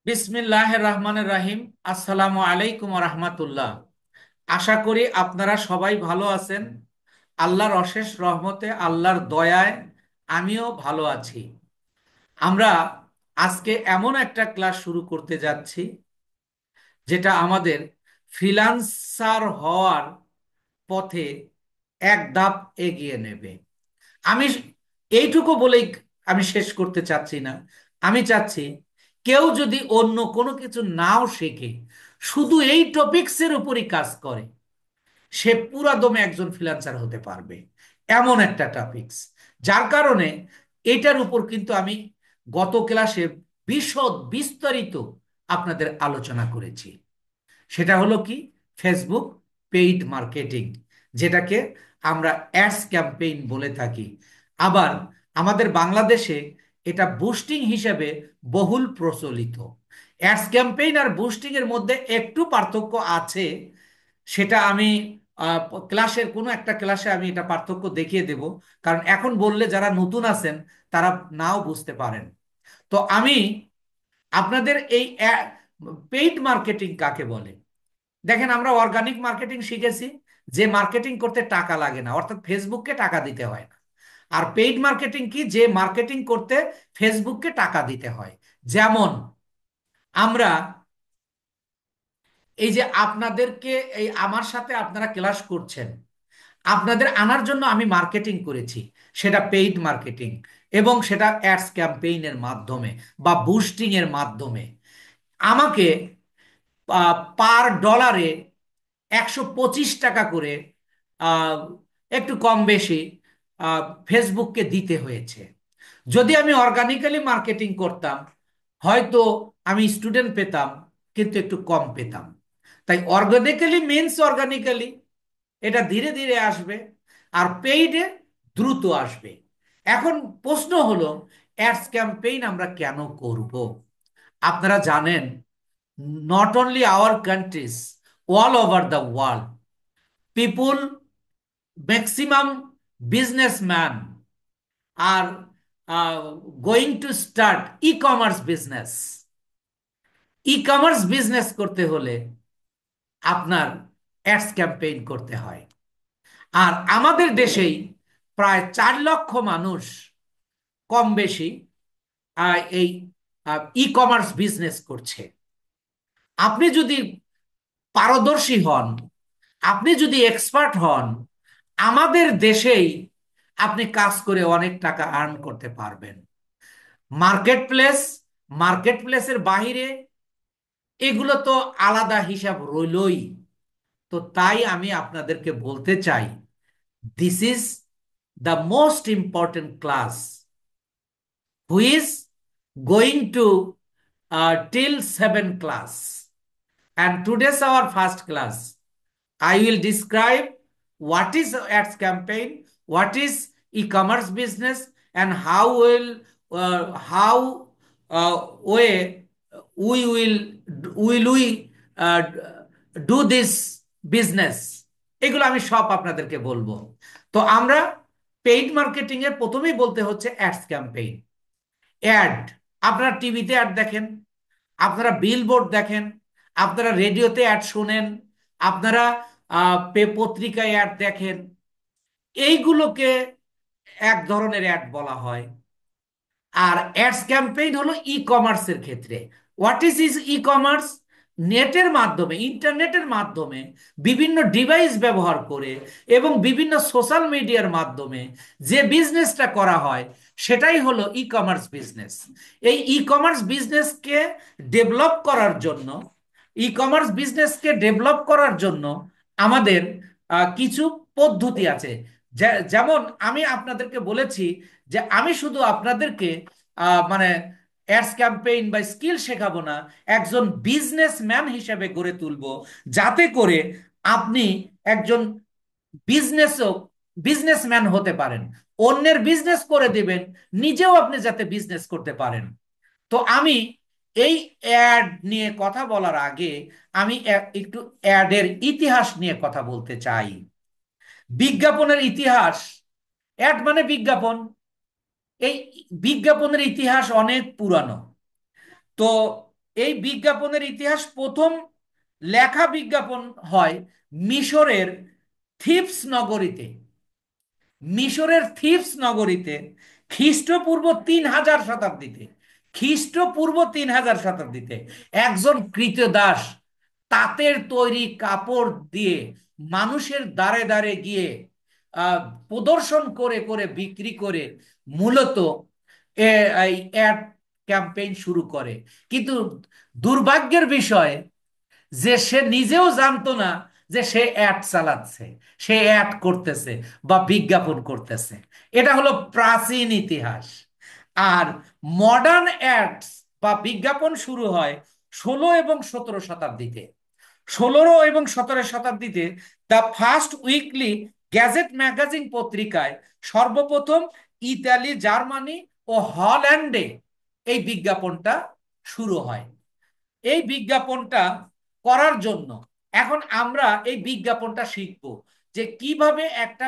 বিসমিল্লাহির রহমানির রহিম। আসসালামু আলাইকুম রহমাতুল্লাহ। আশা করি আপনারা সবাই ভালো আছেন। আল্লাহর অশেষ রহমতে, আল্লাহর দয়ায় আমিও ভালো আছি। আমরা আজকে এমন একটা ক্লাস শুরু করতে যাচ্ছি যেটা আমাদের ফ্রিল্যান্সার হওয়ার পথে এক ধাপ এগিয়ে নেবে। আমি এইটুকু বলেই আমি শেষ করতে চাচ্ছি না। আমি চাচ্ছি কেউ যদি অন্য কোনো কিছু নাও শেখে, শুধু এই টপিকসের উপরই কাজ করে, সে পুরা দমে একজন ফ্রিল্যান্সার হতে পারবে। এমন একটা টপিকস, যার কারণে এটার উপর কিন্তু আমি গত ক্লাসে বিশদ বিস্তারিত আপনাদের আলোচনা করেছি। সেটা হলো কি? ফেসবুক পেইড মার্কেটিং, যেটাকে আমরা অ্যাডস ক্যাম্পেইন বলে থাকি। আবার আমাদের বাংলাদেশে এটা বুস্টিং হিসেবে বহুল প্রচলিত। অ্যাডস ক্যাম্পেইন আর বুস্টিং এর মধ্যে একটু পার্থক্য আছে। সেটা আমি ক্লাসের কোনো একটা ক্লাসে আমি এটা পার্থক্য দেখিয়ে দেব, কারণ এখন বললে যারা নতুন আছেন তারা নাও বুঝতে পারেন। তো আমি আপনাদের এই পেইড মার্কেটিং কাকে বলে, দেখেন, আমরা অর্গানিক মার্কেটিং শিখেছি, যে মার্কেটিং করতে টাকা লাগে না, অর্থাৎ ফেসবুককে টাকা দিতে হয় না। আর পেইড মার্কেটিং কি? যে মার্কেটিং করতে ফেসবুককে টাকা দিতে হয়। যেমন আমরা এই যে আপনাদেরকে, এই আমার সাথে আপনারা ক্লাস করছেন, আপনাদের আনার জন্য আমি মার্কেটিং করেছি, সেটা পেইড মার্কেটিং, এবং সেটা অ্যাডস ক্যাম্পেইনের মাধ্যমে বা বুস্টিং এর মাধ্যমে। আমাকে পার ডলারে 125 টাকা করে, আহ, একটু কম বেশি, ফেসবুককে দিতে হয়েছে। যদি আমি অর্গানিক্যালি মার্কেটিং করতাম, হয়তো আমি স্টুডেন্ট পেতাম, কিন্তু একটু কম পেতাম। তাই অর্গানিক্যালি মিনস অর্গানিক্যালি, এটা ধীরে ধীরে আসবে, আর পেইডে দ্রুত আসবে। এখন প্রশ্ন হলো, অ্যাডস ক্যাম্পেইন আমরা কেন করব? আপনারা জানেন, not only our countries, all over the world, people, maximum businessmen are going to start e-commerce business. E-commerce business করতে হলে আপনার অ্যাডস ক্যাম্পেইন করতে হয়। আর আমাদের দেশেই প্রায় 4 লক্ষ মানুষ কম বেশি এই ই-কমার্স বিজনেস করছে। আপনি যদি পারদর্শী হন, আপনি যদি এক্সপার্ট হন, আমাদের দেশেই আপনি কাজ করে অনেক টাকা আর্ন করতে পারবেন। মার্কেট প্লেস, মার্কেট প্লেসের বাহিরে এগুলো তো আলাদা হিসাব রইলই। তো তাই আমি আপনাদেরকে বলতে চাই, this is the most important class who is going to till 7 class, and today's our first class. I will describe what is ads campaign, what is e-commerce business, and how way we do this business, এগুলো আমি সব আপনাদেরকে বলবো। তো আমরা paid marketing এর প্রথমেই বলতে হচ্ছে অ্যাডস ক্যাম্পেইন। অ্যাড, আপনারা টিভিতে অ্যাড দেখেন, আপনারা বিলবোর্ড দেখেন, আপনারা রেডিওতে অ্যাড শোনেন, আপনারা পত্রিকায় অ্যাড দেখেন। এইগুলোকে এক ধরনের অ্যাড বলা হয়। আর অ্যাডস ক্যাম্পেইন হলো ই কমার্সের ক্ষেত্রে। What is e commerce? নেটের মাধ্যমে, ইন্টারনেটের মাধ্যমে, বিভিন্ন ডিভাইস ব্যবহার করে এবং বিভিন্ন সোশ্যাল মিডিয়ার মাধ্যমে যে বিজনেসটা করা হয়, সেটাই হলো ই কমার্স বিজনেস। এই ই কমার্স বিজনেসকে ডেভেলপ করার জন্য, ই কমার্স বিজনেসকে ডেভেলপ করার জন্য আমাদের কিছু পদ্ধতি আছে। যেমন আমি আপনাদেরকে বলেছি যে আমি শুধু আপনাদেরকে মানে অ্যাডস ক্যাম্পেইন বা স্কিল শেখাবো না, একজন বিজনেসম্যান হিসেবে গড়ে তুলবো, যাতে করে আপনি একজন বিজনেসও বিজনেসম্যান হতে পারেন, অন্যের বিজনেস করে দিবেন, নিজেও আপনি যাতে বিজনেস করতে পারেন। তো আমি এই অ্যাড নিয়ে কথা বলার আগে আমি একটু অ্যাডের ইতিহাস নিয়ে কথা বলতে চাই। বিজ্ঞাপনের ইতিহাস, অ্যাড মানে বিজ্ঞাপন, এই বিজ্ঞাপনের ইতিহাস অনেক পুরানো। তো এই বিজ্ঞাপনের ইতিহাস, প্রথম লেখা বিজ্ঞাপন হয় মিশরের থিবস নগরীতে। মিশরের থিবস নগরীতে খ্রিস্টপূর্ব 3000 শতাব্দীতে, খ্রিস্টপূর্ব 3000 শতাব্দীতে একজন কৃতদাস তাঁতের তৈরি কাপড় দিয়ে মানুষের দ্বারে দ্বারে গিয়ে আহ, প্রদর্শন করে করে বিক্রি করে মূলত এই অ্যাড ক্যাম্পেইন শুরু করে। কিন্তু দুর্ভাগ্যের বিষয় যে সে নিজেও জানতো না যে সে অ্যাড চালাচ্ছে, সে অ্যাড করতেছে বা বিজ্ঞাপন করতেছে। এটা হলো প্রাচীন ইতিহাস। আর মডার্ন অ্যাডস বা বিজ্ঞাপন শুরু হয় 16 এবং 17 শতাব্দীতে। 16 এবং 17 শতাব্দীতে the first weekly gadget magazine পত্রিকায় সর্বপ্রথম ইতালি, জার্মানি ও হল্যান্ডে এই বিজ্ঞাপনটা শুরু হয়। এই বিজ্ঞাপনটা করার জন্য এখন আমরা এই বিজ্ঞাপনটা শিখব যে কিভাবে একটা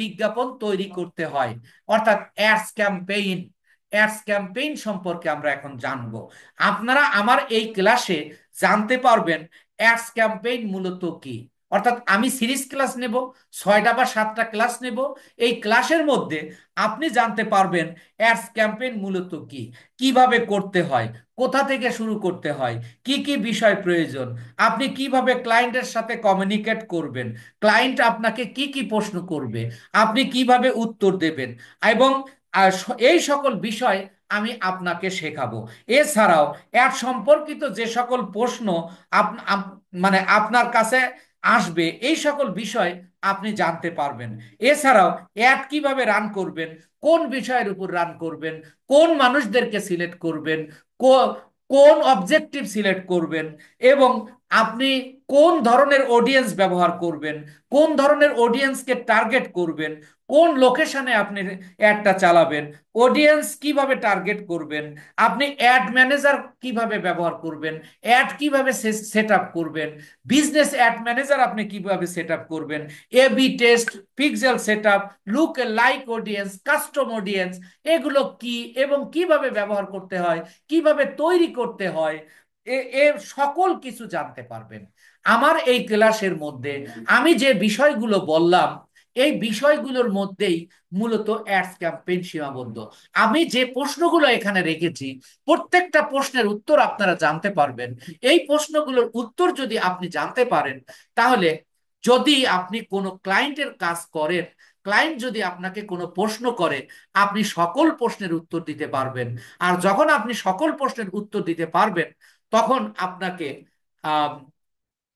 বিজ্ঞাপন তৈরি করতে হয়, অর্থাৎ অ্যাডস ক্যাম্পেইন সম্পর্কে আমরা এখন জানব। আপনারা আমার এই ক্লাসে জানতে পারবেন অ্যাডস ক্যাম্পেইন মূলত কি। অর্থাৎ আমি সিরিজ ক্লাস নেব, 6টা বা 7টা ক্লাস নেব। এই ক্লাসের মধ্যে আপনি জানতে পারবেন অ্যাডস ক্যাম্পেইন মূলত কি, কিভাবে করতে হয়, কোথা থেকে শুরু করতে হয়, কি কি বিষয় প্রয়োজন, আপনি কিভাবে ক্লায়েন্টের সাথে কমিউনিকেট করবেন, ক্লায়েন্ট আপনাকে কি কি প্রশ্ন করবে, আপনি কিভাবে উত্তর দেবেন, এবং এই সকল বিষয় আমি আপনাকে শেখাবো। এছাড়াও অ্যাড সম্পর্কিত যে সকল প্রশ্ন মানে আপনার কাছে আসবে, এই সকল বিষয় আপনি জানতে পারবেন। এছাড়াও অ্যাড কিভাবে রান করবেন, কোন বিষয়ের উপর রান করবেন, কোন মানুষদেরকে সিলেক্ট করবেন, কোন অবজেক্টিভ সিলেক্ট করবেন, এবং আপনি কোন ধরনের অডিয়েন্স ব্যবহার করবেন, কোন ধরনের অডিয়েন্সকে টার্গেট করবেন, কোন লোকেশনে আপনি অ্যাডটা চালাবেন, অডিয়েন্স কিভাবে টার্গেট করবেন, আপনি অ্যাড ম্যানেজার কিভাবে ব্যবহার করবেন, অ্যাড কিভাবে সেট আপ করবেন, বিজনেস অ্যাড ম্যানেজার আপনি কিভাবে সেট আপ করবেন, AB test, pixel set up, lookalike audience, custom audience, এগুলো কি এবং কিভাবে ব্যবহার করতে হয়, কিভাবে তৈরি করতে হয়, এর সকল কিছু জানতে পারবেন আমার এই ক্লাসের মধ্যে। আমি যে বিষয়গুলো বললাম এই বিষয়গুলোর মধ্যেই মূলত অ্যাডস ক্যাম্পেইন সীমাবদ্ধ। আমি যে প্রশ্নগুলো এখানে রেখেছি প্রত্যেকটা প্রশ্নের উত্তর আপনারা জানতে পারবেন। এই প্রশ্নগুলোর উত্তর যদি আপনি জানতে পারেন, তাহলে যদি আপনি কোনো ক্লায়েন্টের কাজ করেন, ক্লায়েন্ট যদি আপনাকে কোনো প্রশ্ন করে, আপনি সকল প্রশ্নের উত্তর দিতে পারবেন। আর যখন আপনি সকল প্রশ্নের উত্তর দিতে পারবেন, তখন আপনাকে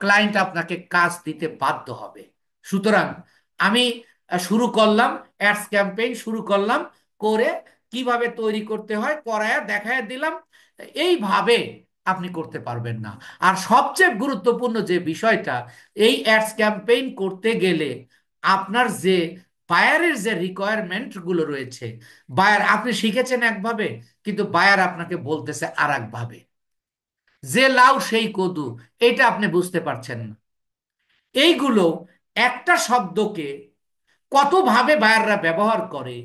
ক্লায়েন্ট আপনাকে কাজ দিতে বাধ্য হবে। সুতরাং আমি শুরু করলাম, অ্যাডস ক্যাম্পেইন শুরু করলাম, করে কিভাবে তৈরি করতে হয় করায়া দেখায় দিলাম। এইভাবে আপনি করতে পারবেন না। আর সবচেয়ে গুরুত্বপূর্ণ যে বিষয়টা, এই অ্যাডস ক্যাম্পেইন করতে গেলে আপনার যে বায়ারের যে রিকোয়ারমেন্ট গুলো রয়েছে, বায়ার আপনি শিখেছেন একভাবে, কিন্তু বায়ার আপনাকে বলতেছে আর একভাবে। যে লাউ সেই কদু, এটা আপনি বুঝতে পারছেন না। এইগুলো একটা শব্দকে কতভাবে বায়াররা ব্যবহার করে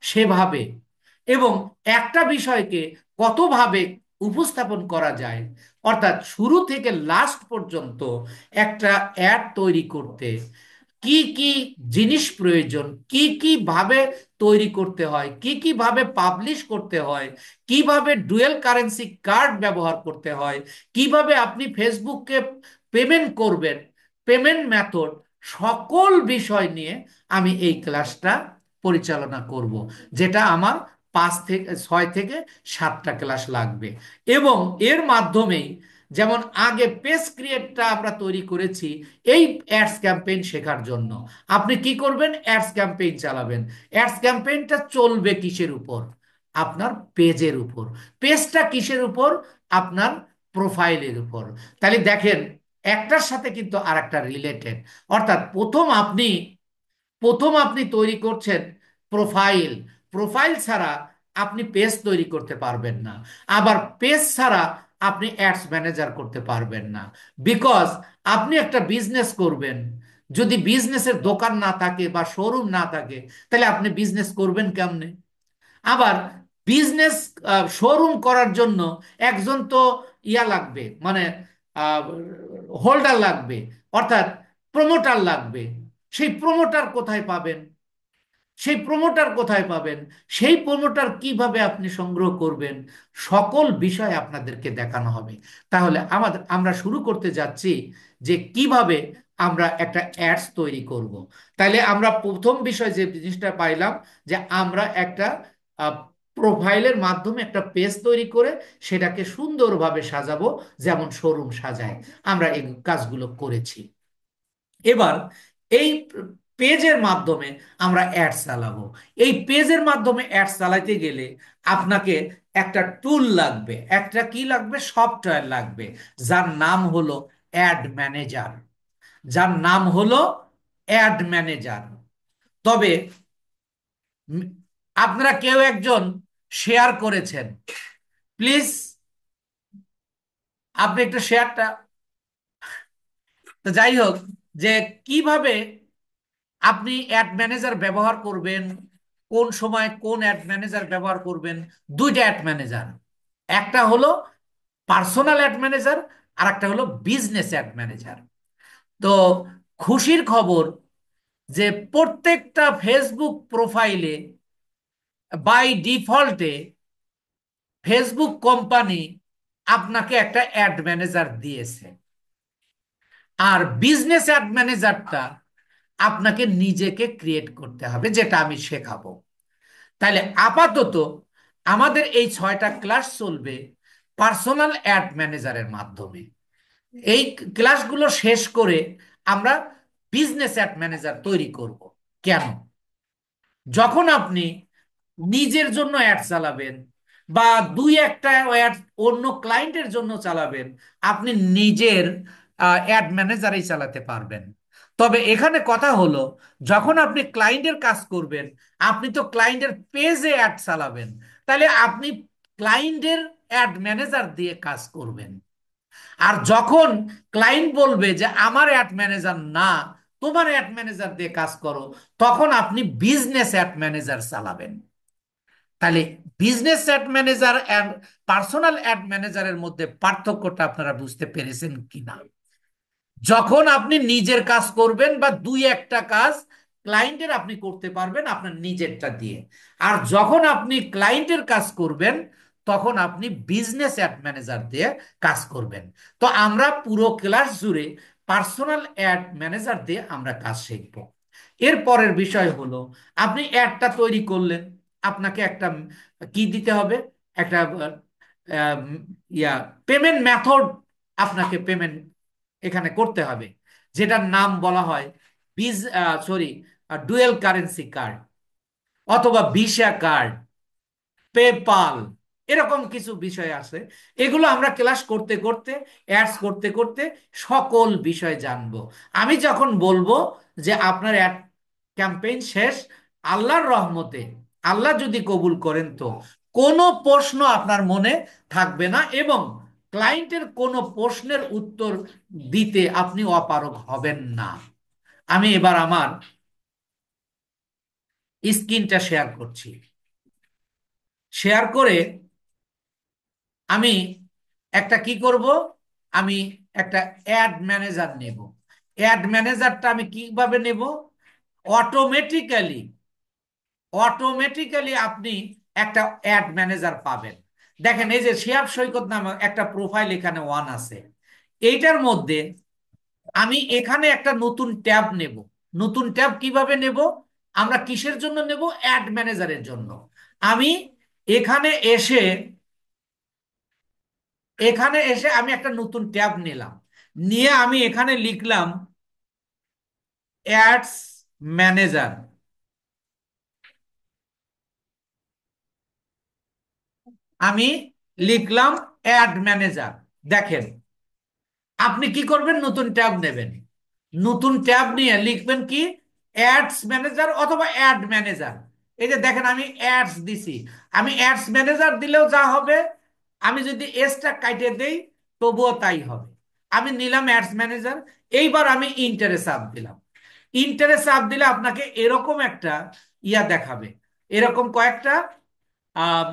সেভাবে, এবং একটা বিষয়কে কতভাবে উপস্থাপন করা যায়, অর্থাৎ শুরু থেকে লাস্ট পর্যন্ত একটা অ্যাড তৈরি করতে কি কি জিনিস প্রয়োজন, কি কি ভাবে তৈরি করতে হয়, কি কি ভাবে পাবলিশ করতে হয়, কিভাবে ডুয়েল কারেন্সি কার্ড ব্যবহার করতে হয়, কিভাবে আপনি ফেসবুককে পেমেন্ট করবেন, পেমেন্ট মেথড, সকল বিষয় নিয়ে আমি এই ক্লাসটা পরিচালনা করব, যেটা আমার 5 থেকে 6 থেকে 7টা ক্লাস লাগবে। এবং এর মাধ্যমেই, যেমন আগে পেজ ক্রিয়েটটা আমরা তৈরি করেছি এই অ্যাডস ক্যাম্পেইন শেখার জন্য, আপনি কি করবেন, অ্যাডস ক্যাম্পেইন চালাবেন। অ্যাডস ক্যাম্পেইনটা চলবে কিসের উপর, আপনার পেজের উপর। পেজটা কিসের উপর, আপনার প্রোফাইলের উপর। তাহলে দেখেন, একটার সাথে কিন্তু আর একটা রিলেটেড। অর্থাৎ প্রথম আপনি তৈরি করছেন প্রোফাইল। প্রোফাইল ছাড়া আপনি পেজ তৈরি করতে পারবেন না। আবার পেজ ছাড়া আপনি অ্যাডস ম্যানেজার করতে পারবেন না। বিকজ আপনি একটা বিজনেস করবেন, যদি বিজনেসের দোকান না থাকে বা শোরুম না থাকে, তাহলে আপনি বিজনেস করবেন কেমনে? আবার বিজনেস শোরুম করার জন্য একজন তো ইয়া লাগবে, মানে হোল্ডার লাগবে, অর্থাৎ প্রমোটার লাগবে। সেই প্রমোটার কোথায় পাবেন? সেই প্রমোটার কোথায় পাবেন? সেই প্রমোটার কিভাবে আপনি সংগ্রহ করবেন? সকল বিষয় আপনাদেরকে দেখানো হবে। তাহলে আমরা শুরু করতে যাচ্ছি যে কিভাবে আমরা একটা অ্যাডস তৈরি করব। তাহলে আমরা প্রথম বিষয় যে জিনিসটা পাইলাম, যে আমরা একটা প্রোফাইলের মাধ্যমে একটা পেজ তৈরি করে সেটাকে সুন্দরভাবে সাজাবো, যেমন শোরুম সাজায়। আমরা এই কাজগুলো করেছি। এবার এই পেজের মাধ্যমে আমরা অ্যাড চালাবো। এই পেজের মাধ্যমে অ্যাড চালাইতে গেলে আপনাকে একটা টুল লাগবে, একটা কি লাগবে, সফটওয়্যার লাগবে, যার নাম হলো অ্যাড ম্যানেজার। যার নাম হলো অ্যাড ম্যানেজার। তবে উম, আপনারা কেউ একজন শেয়ার করেছেন, প্লিজ আপনি একটু শেয়ারটা। তো যাই হোক, যে কিভাবে আপনি অ্যাড ম্যানেজার ব্যবহার করবেন, কোন সময় কোন অ্যাড ম্যানেজার ব্যবহার করবেন। দুইটা অ্যাড ম্যানেজার, একটা হলো পার্সোনাল অ্যাড ম্যানেজার, আর একটা হলো বিজনেস অ্যাড ম্যানেজার। তো খুশির খবর যে প্রত্যেকটা ফেসবুক প্রোফাইলে বাই ডিফল্টে ফেসবুক কোম্পানি আপনাকে একটা অ্যাড ম্যানেজার দিয়েছে। আর বিজনেস অ্যাড ম্যানেজারটা আপনাকে নিজেকে ক্রিয়েট করতে হবে, যেটা আমি শেখাবো। তাহলে আপাতত আমাদের এই 6টা ক্লাস চলবে পার্সোনাল অ্যাড ম্যানেজারের মাধ্যমে। এই ক্লাসগুলো শেষ করে আমরা বিজনেস অ্যাড ম্যানেজার তৈরি করব। কেন? যখন আপনি নিজের জন্য অ্যাড চালাবেন বা দুই একটা অ্যাড অন্য ক্লায়েন্টের জন্য চালাবেন, আপনি নিজের অ্যাড ম্যানেজারই চালাতে পারবেন। তবে এখানে কথা হলো, যখন আপনি ক্লায়েন্টের কাজ করবেন, আপনি তো ক্লায়েন্টের পেজে অ্যাড চালাবেন, তাহলে আপনি ক্লায়েন্টের অ্যাড ম্যানেজার দিয়ে কাজ করবেন। আর যখন ক্লায়েন্ট বলবে যে আমার অ্যাড ম্যানেজার না, তোমার অ্যাড ম্যানেজার দিয়ে কাজ করো, তখন আপনি বিজনেস অ্যাড ম্যানেজার চালাবেন। তাহলে business ad manager and personal ad ম্যানেজারের মধ্যে পার্থক্যটা আপনারা বুঝতে পেরেছেন কিনা? যখন আপনি নিজের কাজ করবেন বা দুই একটা কাজ ক্লায়েন্টের আপনি করতে পারবেন আপনার নিজেরটা দিয়ে। আর যখন আপনি ক্লায়েন্টের কাজ করবেন, তখন আপনি বিজনেস অ্যাড ম্যানেজার দিয়ে কাজ করবেন। তো আমরা পুরো ক্লাস জুড়ে পার্সোনাল অ্যাড ম্যানেজার দিয়ে আমরা কাজ শিখব। এর পরের বিষয় হলো, আপনি অ্যাডটা তৈরি করলেন, আপনাকে একটা কি দিতে হবে, একটা আহ, ইয়া পেমেন্ট মেথড, আপনাকে পেমেন্ট এখানে করতে হবে, যেটার নাম বলা হয় সরি ডুয়েল কারেন্সি কার্ড, অথবা ভিসা কার্ড, পেপাল, এরকম কিছু বিষয় আছে। এগুলো আমরা ক্লাস করতে করতে, অ্যাডস করতে করতে সকল বিষয় জানবো। আমি যখন বলবো যে আপনার অ্যাড ক্যাম্পেইন শেষ, আল্লাহর রহমতে, আল্লাহ যদি কবুল করেন, তো কোনো প্রশ্ন আপনার মনে থাকবে না, এবং ক্লায়েন্টের কোনো প্রশ্নের উত্তর দিতে আপনি অপারগ হবেন না। আমি এবার আমার স্ক্রিনটা শেয়ার করছি। শেয়ার করে আমি একটা কি করব, আমি একটা অ্যাড ম্যানেজার নেব। অ্যাড ম্যানেজারটা আমি কিভাবে নেব? অটোমেটিক্যালি, অটোমেটিক্যালি আপনি একটা অ্যাড ম্যানেজার পাবেন। দেখেন, এই যে শিহাব সৈকত নামে একটা প্রোফাইল এখানে ওয়ান আছে, এইটার মধ্যে আমি এখানে একটা নতুন ট্যাব নেব। নতুন ট্যাব কিভাবে নেব? আমরা কিসের জন্য নেব? অ্যাড ম্যানেজারের জন্য। আমি এখানে এসে, আমি একটা নতুন ট্যাব নিলাম, নিয়ে আমি এখানে লিখলাম অ্যাডস ম্যানেজার। আমি লিখলাম অ্যাড ম্যানেজার। দেখেন, আপনি কি করবেন? নতুন ট্যাব নেবেন, নতুন ট্যাব নিয়ে লিখবেন কি, অ্যাডস ম্যানেজার অথবা অ্যাড ম্যানেজার। এই যে দেখেন, আমি অ্যাডস দিছি। আমি অ্যাডস ম্যানেজার দিলেও যা হবে, আমি যদি এসটা কাটে দেই তবুও তাই হবে। আমি নিলাম অ্যাডস ম্যানেজার। এইবার আমি ইন্টারে চাপ দিলাম। ইন্টারে চাপ দিলে আপনাকে এরকম একটা ইয়া দেখাবে, এরকম কয়েকটা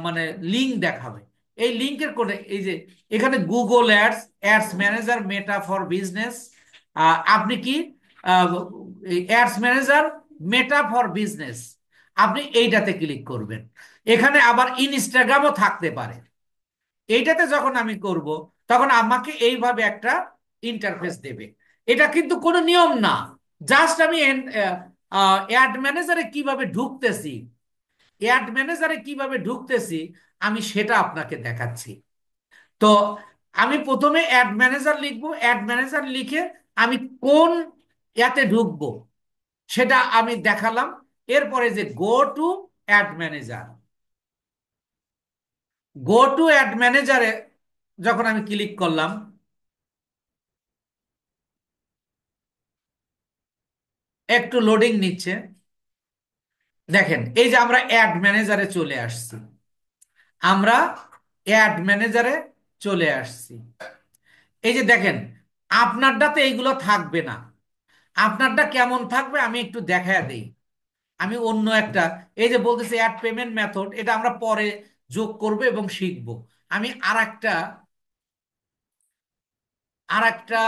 মানে লিঙ্ক দেখাবে। এই লিঙ্কের কোডে এই যে এখানে Google ads, ads manager, meta for business, আপনি কি ads manager meta for business, আপনি এইটাতে ক্লিক করবেন। এখানে আবার ইনস্টাগ্রামও থাকতে পারে। এইটাতে যখন আমি করব তখন আমাকে এইভাবে একটা ইন্টারফেস দেবে। এটা কিন্তু কোনো নিয়ম না, জাস্ট আমি অ্যাড ম্যানেজারে কিভাবে ঢুকতেছি, অ্যাড ম্যানেজারে কিভাবে ঢুকতেছি আমি সেটা আপনাকে দেখাচ্ছি। তো আমি প্রথমে অ্যাড ম্যানেজার লিখবো, অ্যাড ম্যানেজার লিখে আমি কোন ইয়াতে ঢুকবো সেটা আমি দেখালাম। এরপরে যে go to ad manager, go to ad ম্যানেজারে যখন আমি ক্লিক করলাম, একটু লোডিং নিচ্ছে। দেখেন এই যে আমরা অ্যাড ম্যানেজারে চলে আসছি, আমরা অ্যাড ম্যানেজারে চলে আসছি। এই যে দেখেন আপনারটাতে এইগুলো থাকবে না। আপনারটা কেমন থাকবে আমি একটু দেখায় দেই। আমি অন্য একটা, এই যে বলতেছি অ্যাড পেমেন্ট মেথড, এটা আমরা পরে যোগ করব এবং শিখব। আমি আর একটা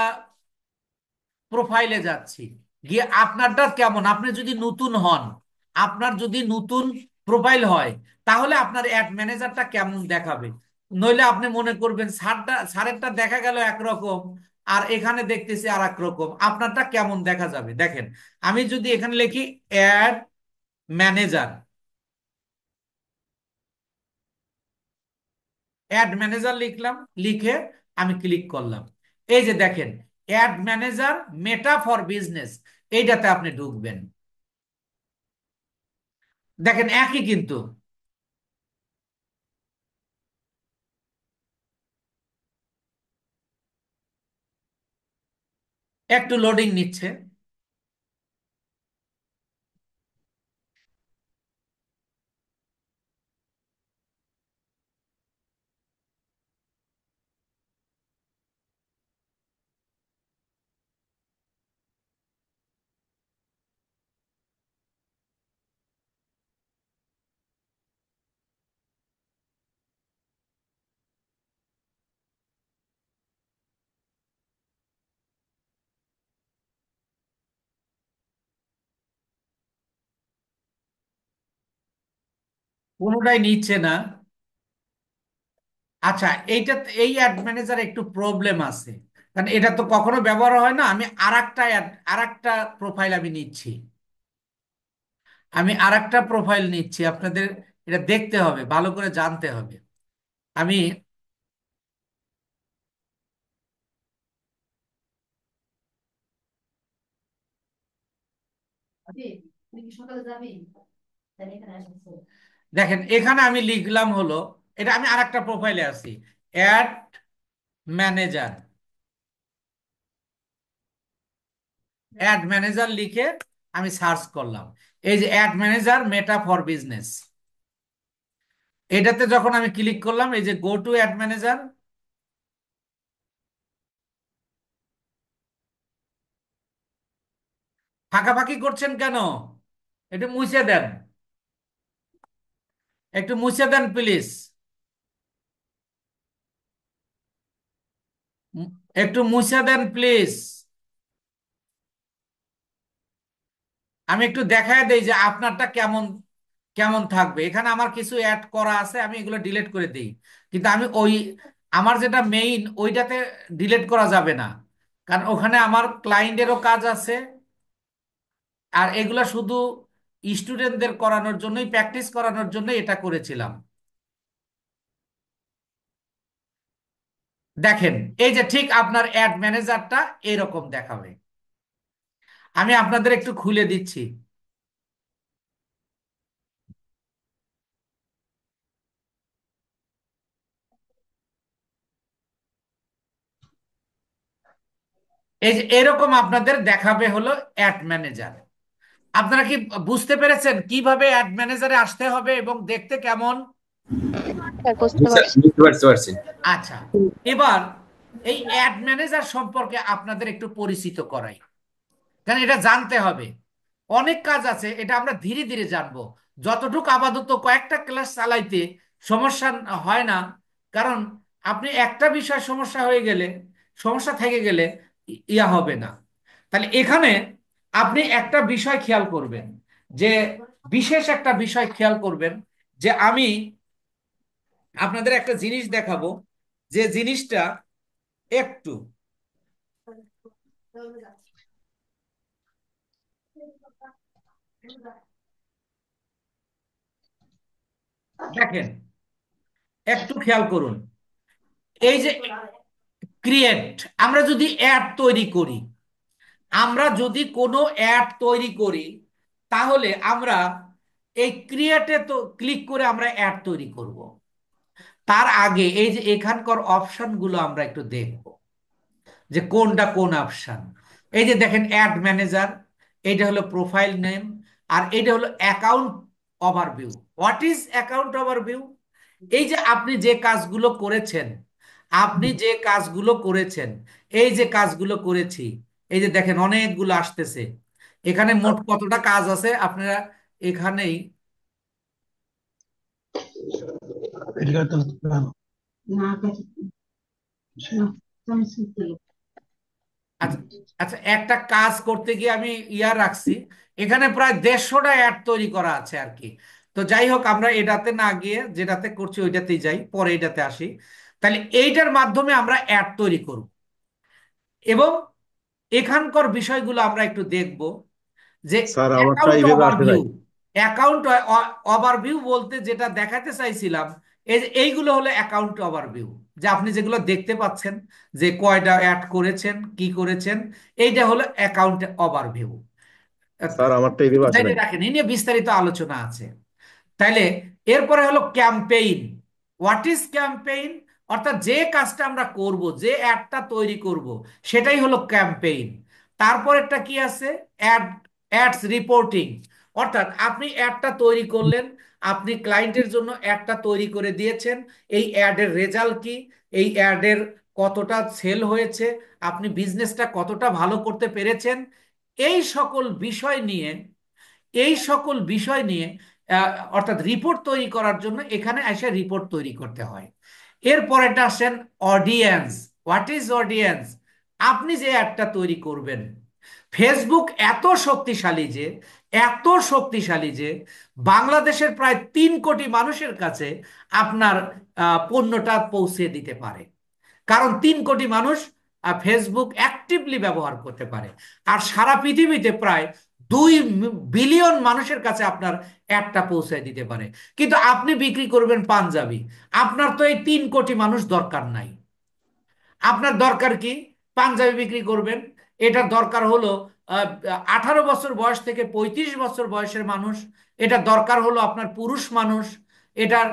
প্রোফাইলে যাচ্ছি, গিয়ে আপনারটা কেমন, আপনি যদি নতুন হন, আপনার যদি নতুন প্রোফাইল হয় তাহলে আপনার অ্যাড ম্যানেজারটা কেমন দেখাবে। নইলে আপনি মনে করবেন স্যারেরটা দেখা গেল একরকম আর এখানে দেখতেছি আর এক রকম, আপনারটা কেমন দেখা যাবে দেখেন। আমি যদি এখানে লিখি অ্যাড ম্যানেজার, অ্যাড ম্যানেজার লিখলাম, লিখে আমি ক্লিক করলাম। এই যে দেখেন add manager meta for business, এইটাতে আপনি ঢুকবেন। দেখেন একই কিন্তু। একটু লোডিং নিচ্ছে। কোনোটাই নিচ্ছে না। আচ্ছা, এইটা, এই অ্যাড ম্যানেজার একটু প্রবলেম আছে, কারণ এটা তো কখনো ব্যবহার হয় না। আমি আর একটা প্রোফাইল আমি নিচ্ছি, আমি আর একটা প্রোফাইল নিচ্ছি। আপনাদের এটা দেখতে হবে, ভালো করে জানতে হবে। আমি দেখেন এখানে আমি লিখলাম হলো, এটা আমি আর একটা প্রোফাইলে আছি, অ্যাড ম্যানেজার, অ্যাড ম্যানেজার লিখে আমি সার্চ করলাম। এই যে add manager meta for business, এটাতে যখন আমি ক্লিক করলাম, এই যে গো টু অ্যাড ম্যানেজার। ফাঁকাফাঁকি করছেন কেন? একটু মুছে দেন, একটু মুছে দেন প্লিজ। একটু মুছে দেন প্লিজ। আমি একটু দেখায় দেই যে আপনারটা কেমন কেমন থাকবে। এখানে আমার কিছু অ্যাড করা আছে, আমি এগুলো ডিলিট করে দিই। কিন্তু আমি ওই আমার যেটা মেইন ওইটাতে ডিলিট করা যাবে না, কারণ ওখানে আমার ক্লায়েন্টেরও কাজ আছে। আর এগুলা শুধু স্টুডেন্টদের করানোর জন্যই, প্র্যাকটিস করানোর জন্যই এটা করেছিলাম। দেখেন এই যে ঠিক আপনার অ্যাড ম্যানেজারটা এরকম দেখাবে। আমি আপনাদের একটু খুলে দিচ্ছি। এই যে এরকম আপনাদের দেখাবে হলো অ্যাড ম্যানেজার। আপনারা কি বুঝতে পেরেছেন কিভাবে অ্যাড ম্যানেজারে আসতে হবে এবং দেখতে কেমন? স্যার জি বুঝতে স্যার, পারছি। বুঝতে পারছি পারছি। আচ্ছা, এবার এই অ্যাড ম্যানেজার সম্পর্কে আপনাদের একটু পরিচিত করাই, কারণ এটা জানতে হবে। অনেক কাজ আছে, এটা আমরা ধীরে ধীরে জানবো। যতটুকু আপাতত কয়েকটা ক্লাস চালাইতে সমস্যা হয় না। কারণ আপনি একটা বিষয় সমস্যা হয়ে গেলে, সমস্যা থেকে গেলে ইয়া হবে না। তাহলে এখানে আপনি একটা বিষয় খেয়াল করবেন, যে বিশেষ একটা বিষয় খেয়াল করবেন, যে আমি আপনাদের একটা জিনিস দেখাবো, যে জিনিসটা একটু দেখেন, একটু খেয়াল করুন। এই যে ক্রিয়েট, আমরা যদি অ্যাড তৈরি করি, আমরা যদি কোনো অ্যাড তৈরি করি, তাহলে আমরা এই ক্রিয়েটে তো ক্লিক করে আমরা অ্যাড তৈরি করব। তার আগে এই যে এখানকার অপশনগুলো আমরা একটু দেখব, যে কোনটা কোন অপশন। এই যে দেখেন অ্যাড ম্যানেজার, এইটা হলো প্রোফাইল নেম, আর এটা হলো account overview. What is account overview? এই যে আপনি যে কাজগুলো করেছেন, আপনি যে কাজগুলো করেছেন, এই যে কাজগুলো করেছি, এই যে দেখেন অনেকগুলো আসতেছে। এখানে মোট কতটা কাজ আছে আপনারা এখানেই। আচ্ছা, আচ্ছা, একটা কাজ করতে গিয়ে আমি ইয়া রাখছি, এখানে প্রায় 150টা অ্যাড তৈরি করা আছে আর কি। তো যাই হোক, আমরা এটাতে না গিয়ে যেটাতে করছি ওইটাতেই যাই, পরে এটাতে আসি। তাহলে এইটার মাধ্যমে আমরা অ্যাড তৈরি করব, এবং এখানকার বিষয়গুলো আমরা একটু দেখব, যে স্যার আমারটা অ্যাকাউন্ট এইভাবে আসে ওভারভিউ। নাই। অ্যাকাউন্ট ওভারভিউ বলতে যেটা দেখাতে চাইছিলাম, এই যে এইগুলো হলো অ্যাকাউন্ট ওভারভিউ, যে আপনি যেগুলো দেখতে পাচ্ছেন, যে কয়টা অ্যাড করেছেন, কি করেছেন, এইটা হলো অ্যাকাউন্ট ওভারভিউ। স্যার আমারটা এইভাবে আসে সাইডে নাই। রাখেন, এই নিয়ে বিস্তারিত আলোচনা আছে। তাইলে এরপরে হলো ক্যাম্পেইন। What is campaign? অর্থাৎ যে কাজটা আমরা করব, যে অ্যাডটা তৈরি করব, সেটাই হলো ক্যাম্পেইন। তারপরেরটা কি আছে? Ad, ads reporting. অর্থাৎ আপনি অ্যাডটা তৈরি করলেন, আপনি ক্লায়েন্টের জন্য অ্যাডটা তৈরি করে দিয়েছেন, এই অ্যাডের রেজাল্ট কি, এই অ্যাডের কতটা সেল হয়েছে, আপনি বিজনেসটা কতটা ভালো করতে পেরেছেন, এই সকল বিষয় নিয়ে, এই সকল বিষয় নিয়ে অর্থাৎ রিপোর্ট তৈরি করার জন্য এখানে এসে রিপোর্ট তৈরি করতে হয়। এরপরেটা আসেন অডিয়েন্স। What is audience? আপনি যে অ্যাডটা তৈরি করবেন, ফেসবুক এত শক্তিশালী যে, এত শক্তিশালী যে বাংলাদেশের প্রায় 3 কোটি মানুষের কাছে আপনার পণ্যটা পৌঁছে দিতে পারে। কারণ 3 কোটি মানুষ ফেসবুক অ্যাক্টিভলি ব্যবহার করতে পারে। আর সারা পৃথিবীতে প্রায় 2 বিলিয়ন মানুষের কাছে আপনার অ্যাডটা পৌঁছায় দিতে পারে। কিন্তু আপনি বিক্রি করবেন পাঞ্জাবি, আপনার তো এই 3 কোটি মানুষ দরকার নাই। আপনার দরকার কি? পাঞ্জাবি বিক্রি করবেন, এটার দরকার হলো 18 বছর বয়স থেকে 35 বছর বয়সের মানুষ। এটা দরকার হলো আপনার পুরুষ মানুষ। এটার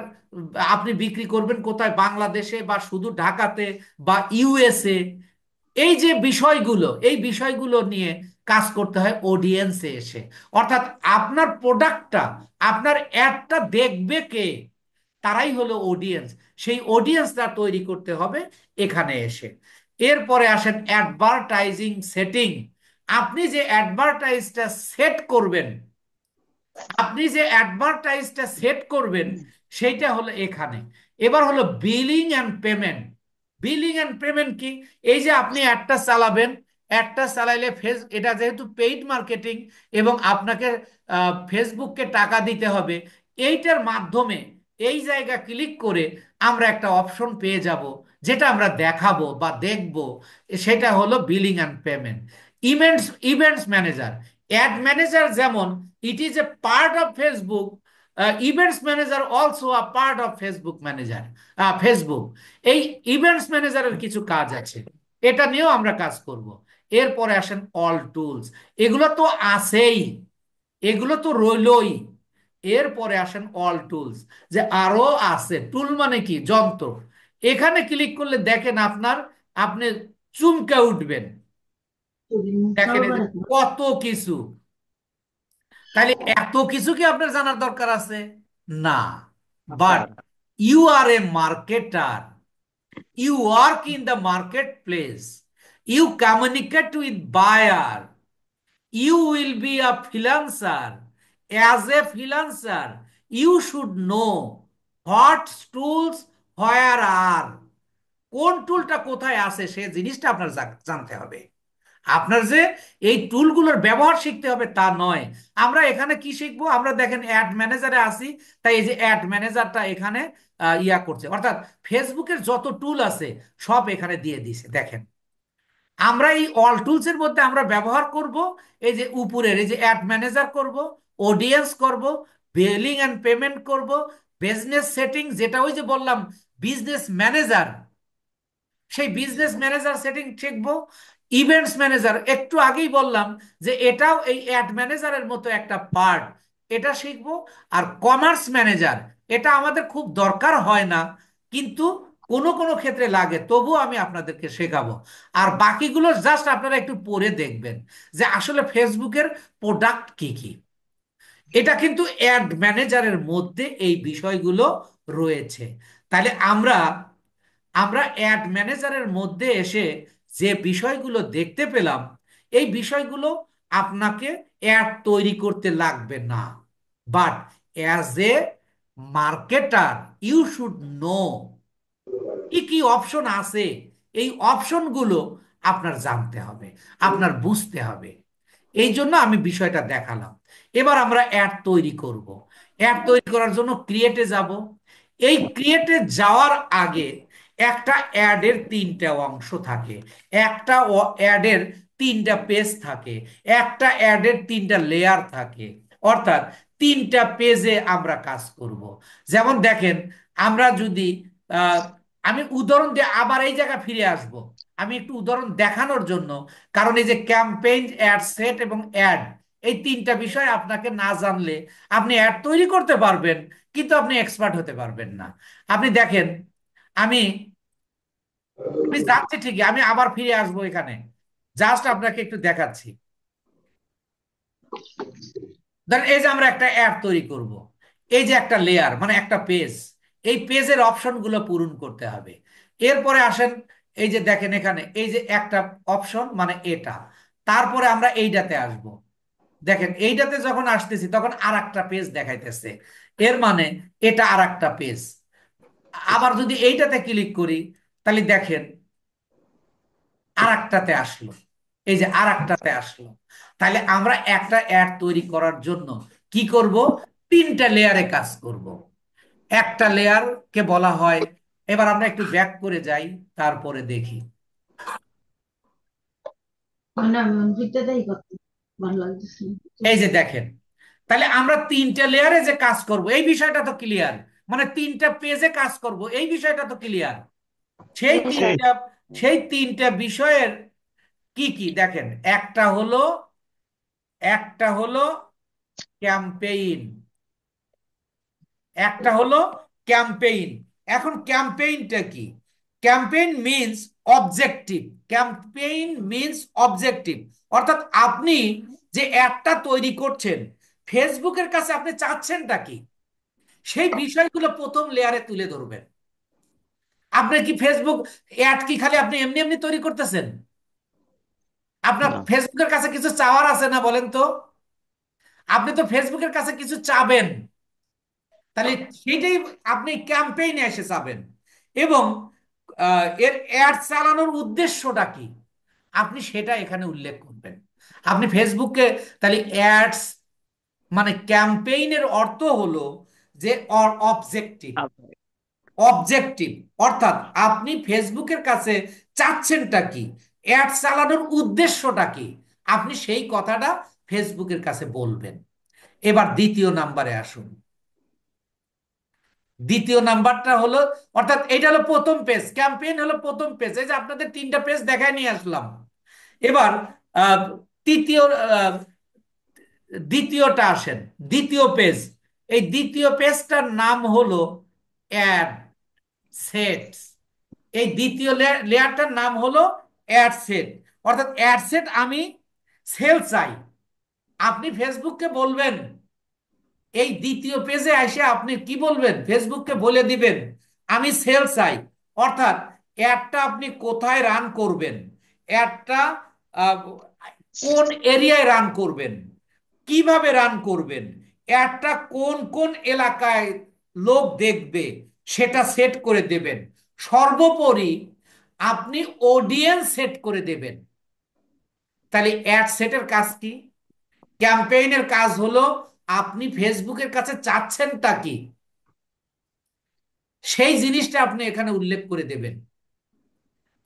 আপনি বিক্রি করবেন কোথায়? বাংলাদেশে, বা শুধু ঢাকাতে, বা ইউএসএ। এই যে বিষয়গুলো, এই বিষয়গুলো নিয়ে কাজ করতে হয় অডিয়েন্সে এসে। অর্থাৎ আপনার প্রোডাক্টটা, আপনার অ্যাডটা দেখবে কে? তারাই হলো অডিয়েন্স। সেই অডিয়েন্সটা তৈরি করতে হবে এখানে এসে। এরপরে আসেন অ্যাডভার্টাইজিং সেটিং। আপনি যে অ্যাডভার্টাইজটা সেট করবেন, আপনি যে অ্যাডভার্টাইজটা সেট করবেন, সেইটা হলো এখানে। এবার হলো billing and payment. Billing and payment কি? এই যে আপনি অ্যাডটা চালাবেন, অ্যাডটা চালাইলে এটা যেহেতু পেইড মার্কেটিং, এবং আপনাকে ফেসবুককে টাকা দিতে হবে, এইটার মাধ্যমে এই জায়গা ক্লিক করে আমরা একটা অপশন পেয়ে যাব, যেটা আমরা দেখাবো বা দেখব। সেটা হলো billing and payment. Events, events manager, add manager যেমন it is a part of Facebook, events manager also a part of Facebook manager, Facebook. এই ইভেন্টস ম্যানেজারের কিছু কাজ আছে, এটা নিয়েও আমরা কাজ করব। এরপরে আসেন অল টুলস। এগুলো তো আছেই, এগুলো তো রইলই। এরপরে আসেন অল টুলস, যে আরো আছে। টুল মানে কি? যন্ত্র। এখানে ক্লিক করলে দেখেন আপনার, আপনি চুমকে উঠবেন। দেখেন এই যে কত কিছু। তাহলে এত কিছু কি আপনার জানার দরকার আছে? না। But you are a marketer, you work in the market place, you communicate with buyer, you will be a freelancer, as a freelancer you should know what tools where are, কোন টুলটা কোথায় আছে সে জিনিসটা আপনার জানতে হবে। আপনার যে এই টুলগুলোর ব্যবহার শিখতে হবে তা নয়। আমরা এখানে কি শিখবো, আমরা দেখেন অ্যাড ম্যানেজারে আসি, তাই এই যে অ্যাড ম্যানেজারটা এখানে ইয়া করছে, অর্থাৎ ফেসবুকের যত টুল আছে সব এখানে দিয়ে দিছে দেখেন। আমরা এই অল টুলস এর মধ্যে আমরা ব্যবহার করব এই যে উপরের এই যে অ্যাড ম্যানেজার করব, অডিয়েন্স করব, বিলিং এন্ড পেমেন্ট করব, বিজনেস সেটিং যেটা ওই যে বললাম বিজনেস ম্যানেজার, সেই বিজনেস ম্যানেজার সেটিং শিখবো। ইভেন্টস ম্যানেজার একটু আগেই বললাম যে এটাও এই অ্যাড ম্যানেজারের মতো একটা পার্ট, এটা শিখবো। আর কমার্স ম্যানেজার, এটা আমাদের খুব দরকার হয় না, কিন্তু কোনো কোনো ক্ষেত্রে লাগে, তবুও আমি আপনাদেরকে শেখাবো। আর বাকিগুলো জাস্ট আপনারা একটু পড়ে দেখবেন যে আসলে ফেসবুকের প্রোডাক্ট কি কি। এটা কিন্তু অ্যাড ম্যানেজারের মধ্যে এই বিষয়গুলো রয়েছে। তাহলে আমরা আমরা অ্যাড ম্যানেজারের মধ্যে এসে যে বিষয়গুলো দেখতে পেলাম, এই বিষয়গুলো আপনাকে অ্যাড তৈরি করতে লাগবে না, but as a marketer you should know কি কি অপশন আছে, এই অপশনগুলো আপনার জানতে হবে, আপনার বুঝতে হবে। এই জন্য আমি বিষয়টা দেখালাম। এবার আমরা অ্যাড তৈরি করব। অ্যাড তৈরি করার জন্য ক্রিয়েটে যাব। এই ক্রিয়েটে যাওয়ার আগে একটা অ্যাডের তিনটা অংশ থাকে, একটা অ্যাডের তিনটা পেজ থাকে, একটা অ্যাডের তিনটা লেয়ার থাকে, অর্থাৎ তিনটা পেজে আমরা কাজ করব। যেমন দেখেন, আমরা যদি আহ, আমি উদাহরণ দিয়ে আবার এই জায়গা ফিরে আসব, আমি একটু উদাহরণ দেখানোর জন্য। কারণ এই যে ক্যাম্পেইন, অ্যাড সেট এবং অ্যাড, এই তিনটা বিষয় আপনাকে না জানলে আপনি অ্যাড তৈরি করতে পারবেন, কিন্তু আপনি এক্সপার্ট হতে পারবেন না। আপনি দেখেন, আমি আমি যাচ্ছি ঠিকই, আমি আবার ফিরে আসবো এখানে, জাস্ট আপনাকে একটু দেখাচ্ছি। ধরেন এই যে আমরা একটা অ্যাড তৈরি করব, এই যে একটা লেয়ার মানে একটা পেজ, এই পেজের অপশনগুলো পূরণ করতে হবে। এরপরে আসেন, এই যে দেখেন এখানে এই যে একটা অপশন মানে এটা, তারপরে আমরা এইটাতে আসব। দেখেন এইটাতে যখন আসতেছি তখন আর একটা পেজ দেখাইতেছে, এর মানে এটা আর একটা পেজ। আবার যদি এইটাতে ক্লিক করি, তাহলে দেখেন আর একটাতে আসলো, এই যে আর একটাতে আসলো। তাহলে আমরা একটা অ্যাড তৈরি করার জন্য কি করব, তিনটা লেয়ারে কাজ করব। একটা লেয়ার কে বলা হয়, এবার আমরা একটু ব্যাক করে যাই, তারপরে দেখি। মানে আমি ভিতরেই করতে ভালো লাগতেছে না। এই যে দেখেন, তাহলে আমরা তিনটা লেয়ারে যে কাজ করব এই বিষয়টা তো ক্লিয়ার, মানে তিনটা পেজে কাজ করব এই বিষয়টা তো ক্লিয়ার। সেই সেই তিনটা সেই তিনটা বিষয়ের কি কি দেখেন, একটা হলো ক্যাম্পেইন, একটা হলো ক্যাম্পেইন। এখন ক্যাম্পেইনটা কি? Campaign means objective. Campaign means objective, অর্থাৎ আপনি যে অ্যাডটা তৈরি করছেন ফেসবুকের কাছে আপনি চাচ্ছেনটা কি, সেই বিষয়গুলো প্রথম লেয়ারে তুলে ধরবেন। আপনি কি ফেসবুক অ্যাড কি খালি আপনি এমনি এমনি তৈরি করতেছেন? আপনার না। ফেসবুকের কাছে কিছু চাওয়ার আছে না বলেন তো? আপনি তো ফেসবুকের কাছে কিছু চাবেন, তাহলে সেটাই আপনি ক্যাম্পেইনে এসে যাবেন। এবং এর অ্যাড চালানোর উদ্দেশ্যটা কি আপনি সেটা এখানে উল্লেখ করবেন। আপনি ফেসবুকে তাহলে অ্যাডস মানে ক্যাম্পেইনের অর্থ হলো যে অবজেক্টিভ। আপ- অবজেক্টিভ অর্থাৎ আপনি ফেসবুকের কাছে চাচ্ছেনটা কি, অ্যাড চালানোর উদ্দেশ্যটা কি, আপনি সেই কথাটা ফেসবুকের কাছে বলবেন। এবার দ্বিতীয় নাম্বারে আসুন। দ্বিতীয় নাম্বারটা হলো, অর্থাৎ এটা হলো প্রথম পেজ, ক্যাম্পেইন হলো প্রথম পেজ, এই যে আপনাদের তিনটা পেজ দেখায় নিয়ে আসলাম। এবার আহ, তৃতীয় আহ, দ্বিতীয়টা আসেন, দ্বিতীয় পেজ। এই দ্বিতীয় পেজটার নাম হলো অ্যাড সেটস। এই দ্বিতীয় লেয়ারটার নাম হলো অ্যাড সেট, অর্থাৎ অ্যাড সেট আমি সেল চাই। আপনি ফেসবুককে বলবেন, এই দ্বিতীয় পেজে এসে আপনি কি বলবেন, ফেসবুককে বলে দিবেন আমি সেল চাই। অর্থাৎ অ্যাডটা আপনি কোথায় রান করবেন, অ্যাডটা আহ, কোন এরিয়ায় রান করবেন, কিভাবে রান করবেন, অ্যাডটা কোন কোন এলাকায় লোক দেখবে সেটা সেট করে দেবেন। সর্বোপরি আপনি অডিয়েন্স সেট করে দেবেন। তাহলে অ্যাড সেটের কাজ কি? ক্যাম্পেইনের কাজ হলো আপনি ফেসবুকের কাছে চাচ্ছেনটা কি, সেই জিনিসটা আপনি এখানে উল্লেখ করে দেবেন।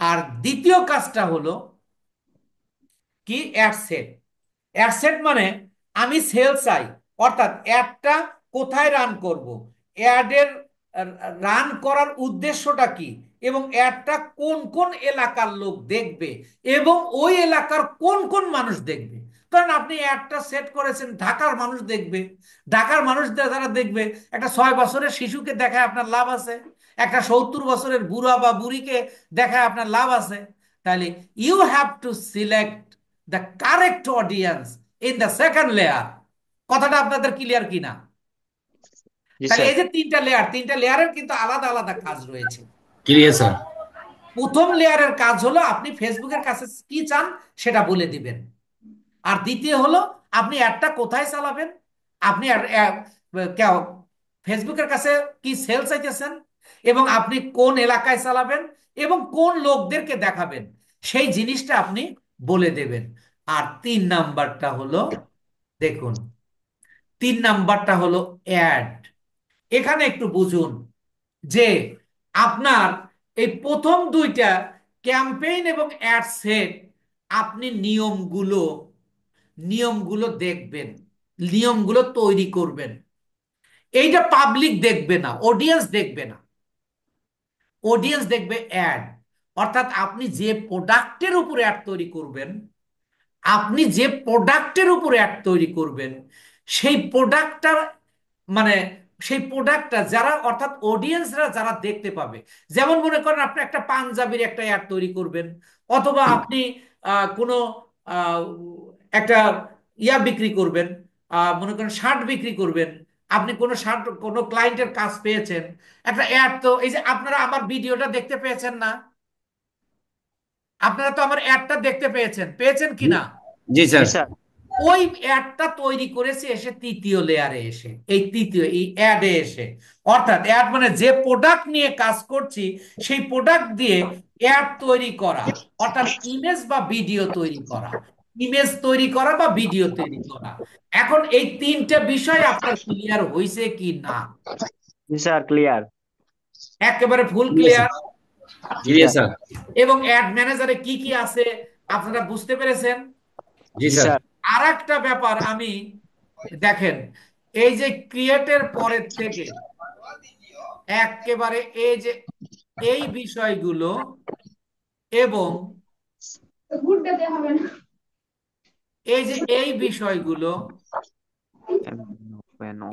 আর দ্বিতীয় কাজটা হলো কি, অ্যাডসেট। অ্যাডসেট মানে আমি সেল চাই, অর্থাৎ অ্যাডটা কোথায় রান করব, অ্যাডের রান করার উদ্দেশ্যটা কি, এবং অ্যাডটা কোন কোন এলাকার লোক দেখবে এবং ওই এলাকার কোন কোন মানুষ দেখবে। কারণ আপনি অ্যাডটা সেট করেছেন ঢাকার মানুষ দেখবে, ঢাকার মানুষ যারা দেখবে, একটা 6 বছরের শিশুকে দেখায় আপনার লাভ আছে, একটা 70 বছরের বুড়া বা বুড়িকে দেখায় আপনার লাভ আছে। তাহলে you have to select the correct audience in the second layer. কথাটা আপনাদের ক্লিয়ার কিনা? জি তাহলে স্যার। এই যে তিনটা লেয়ার, তিনটা লেয়ারের কিন্তু আলাদা আলাদা কাজ রয়েছে। Clear sir. প্রথম লেয়ারের কাজ হলো আপনি ফেসবুকের কাছে কি চান সেটা বলে দিবেন। আর দ্বিতীয় হলো আপনি অ্যাডটা কোথায় চালাবেন, আপনি ফেসবুকের কাছে কি সেল চাইতেছেন, এবং আপনি কোন এলাকায় চালাবেন এবং কোন লোকদেরকে দেখাবেন, সেই জিনিসটা আপনি বলে দেবেন। আর 3 নাম্বারটা হলো, দেখুন, 3 নাম্বারটা হলো অ্যাড। এখানে একটু বুঝুন যে আপনার এই প্রথম দুইটা, ক্যাম্পেইন এবং অ্যাড সেট, আপনি নিয়মগুলো দেখবেন, নিয়মগুলো তৈরি করবেন। এইটা পাবলিক দেখবে না, অডিয়েন্স দেখবে না, অডিয়েন্স দেখবে অ্যাড। অর্থাৎ আপনি যে প্রোডাক্টের উপর অ্যাড তৈরি করবেন, আপনি যে প্রোডাক্টের উপর অ্যাড তৈরি করবেন, সেই প্রোডাক্টটা, মানে সেই প্রোডাক্টটা যারা, অর্থাৎ অডিয়েন্সরা যারা দেখতে পাবে। যেমন মনে করেন আপনি একটা পাঞ্জাবির একটা অ্যাড তৈরি করবেন, অথবা আপনি কোনো আহ, একটা বিক্রি করবেন, মনে করেন শার্ট বিক্রি করবেন। আপনি কোনো শার্ট, কোনো ক্লায়েন্টের কাজ পেয়েছেন, একটা অ্যাড, তো এই যে আপনারা আমার ভিডিওটা দেখতে পেয়েছেন না, আপনারা তো আমার অ্যাডটা দেখতে পেয়েছেন, পেয়েছেন কিনা? জি জি স্যার। স্যার। ওই অ্যাডটা তৈরি করেছে এসে তৃতীয় লেয়ারে এসে, এই অ্যাডে এসে। অর্থাৎ অ্যাড মানে যে প্রোডাক্ট নিয়ে কাজ করছি সেই প্রোডাক্ট দিয়ে অ্যাড তৈরি করা, অর্থাৎ ইমেজ বা ভিডিও তৈরি করা, ইমেজ তৈরি করা বা ভিডিও তৈরি করা। এখন এই তিনটা বিষয় আপনার ক্লিয়ার হয়েছে কি না? জি স্যার, ক্লিয়ার। একেবারে ফুল ক্লিয়ার স্যার। ক্লিয়ার। জি ক্লিয়ার স্যার। স্যার। এবং অ্যাড ম্যানেজারে কি কি আছে আপনারা বুঝতে পেরেছেন? জি জি স্যার। স্যার। আর একটা ব্যাপার, আমি, দেখেন, এই যে ক্রিয়েটের পরের থেকে একেবারে এই যে এই বিষয়গুলো, এবং এই যে এই বিষয়গুলো,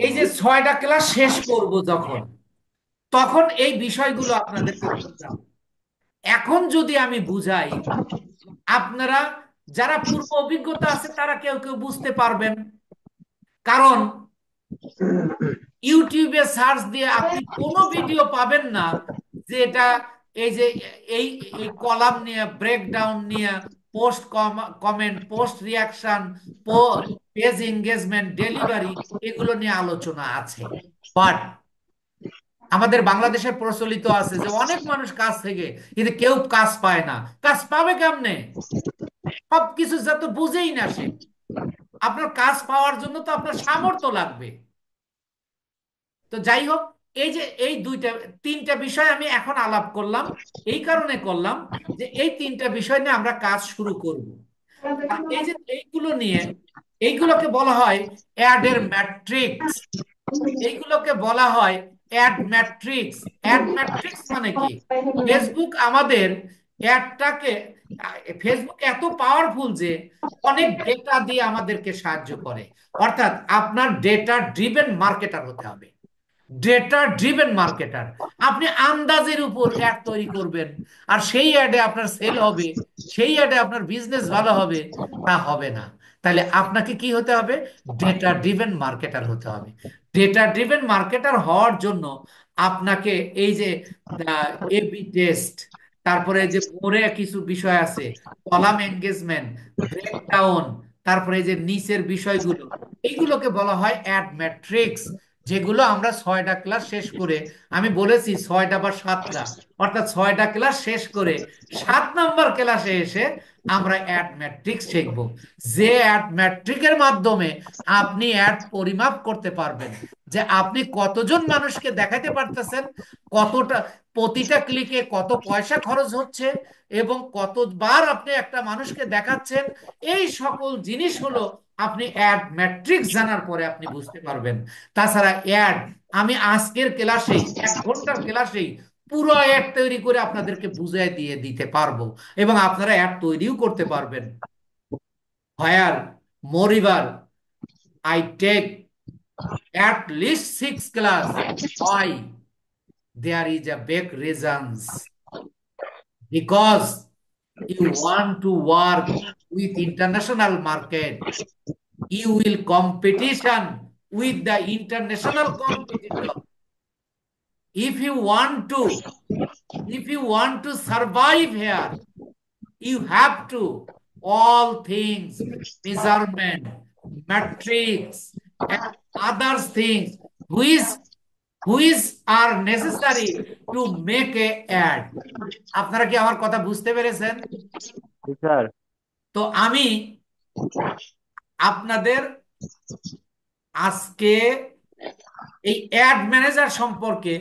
এই যে 6টা ক্লাস শেষ করব যখন, তখন এই বিষয়গুলো আপনাদেরকে বুঝাবো। এখন যদি আমি বুঝাই, আপনারা যারা পূর্ব অভিজ্ঞতা আছে তারা কেউ কেউ বুঝতে পারবেন। কারণ ইউটিউবে সার্চ দিয়ে আপনি কোনো ভিডিও পাবেন না যেটা এই যে এই এই কলাম নিয়ে, ব্রেকডাউন নিয়ে, post comment, post reaction, page engagement, delivery, এগুলো নিয়ে আলোচনা আছে। বাট আমাদের বাংলাদেশে প্রচলিত আছে যে অনেক মানুষ কাজ থেকে, কিন্তু কেউ কাজ পায় না। কাজ পাবে কেমনে? সবকিছু যত বুঝেই না সে। আপনার কাজ পাওয়ার জন্য তো আপনার সামর্থ্য লাগবে। তো যাই হোক, এই যে এই দুইটা, তিনটা বিষয় আমি এখন আলাপ করলাম, এই কারণে করলাম যে এই তিনটা বিষয় নিয়ে আমরা কাজ শুরু করব। আর এই যে এইগুলো নিয়ে, এইগুলোকে বলা হয় অ্যাডের ম্যাট্রিক্স, এইগুলোকে বলা হয় অ্যাড ম্যাট্রিক্স। অ্যাড ম্যাট্রিক্স মানে কি? ফেসবুক আমাদের অ্যাডটাকে, ফেসবুক এত পাওয়ারফুল যে অনেক ডেটা দিয়ে আমাদেরকে সাহায্য করে। অর্থাৎ আপনার ডেটা ড্রিভেন মার্কেটার হতে হবে, ডেটা ড্রিভেন মার্কেটার। আপনি আন্দাজের উপর অ্যাড তৈরি করবেন আর সেই অ্যাডে আপনার সেল হবে, সেই অ্যাডে আপনার বিজনেস ভালো হবে, তা হবে না। তাহলে আপনাকে কি হতে হবে? ডেটা ড্রিভেন মার্কেটার হতে হবে। ডেটা ড্রিভেন মার্কেটার হওয়ার জন্য আপনাকে এই যে এবি টেস্ট, তারপরে যে পরে কিছু বিষয় আছে, কলাম এঙ্গেজমেন্ট, ব্রেকডাউন, তারপরে এই যে নিচের বিষয়গুলো, এইগুলোকে বলা হয় অ্যাড ম্যাট্রিক্স, যেগুলো আমরা 6টা ক্লাস শেষ করে, আমি বলেছি 6টা বা 7টা, অর্থাৎ 6টা ক্লাস শেষ করে 7 নম্বর ক্লাসে এসে আমরা অ্যাড ম্যাট্রিক্স শিখব। যে অ্যাড ম্যাট্রিকের মাধ্যমে আপনি অ্যাড পরিমাপ করতে পারবেন, যে আপনি কতজন মানুষকে দেখাতে পারতেছেন, কতটা, প্রতিটা ক্লিকে কত পয়সা খরচ হচ্ছে, এবং কতবার আপনি একটা মানুষকে দেখাচ্ছেন। এই সকল জিনিস হলো আপনি অ্যাড ম্যাট্রিক্স জানার পরে আপনি বুঝতে পারবেন। তাছাড়া অ্যাড, আমি আজকের ক্লাসেই 1 ঘন্টার ক্লাসেই পুরো অ্যাড তৈরি করে আপনাদেরকে বুঝিয়ে দিয়ে দিতে পারবো, এবং আপনারা অ্যাড তৈরিও করতে পারবেন। হোয়ার, মোরিভার, I take at least 6 class. Why? There is a big reasons. Because you want to work with international market, you will competition with the international competitor. If you want to, if you want to survive here, you have to all things, measurement, metrics, and other things which are necessary to make a ad. আপনারা কি আমার কথা বুঝতে পেরেছেন? জি sir. তো আমি আপনাদের আজকে এই অ্যাড ম্যানেজার সম্পর্কে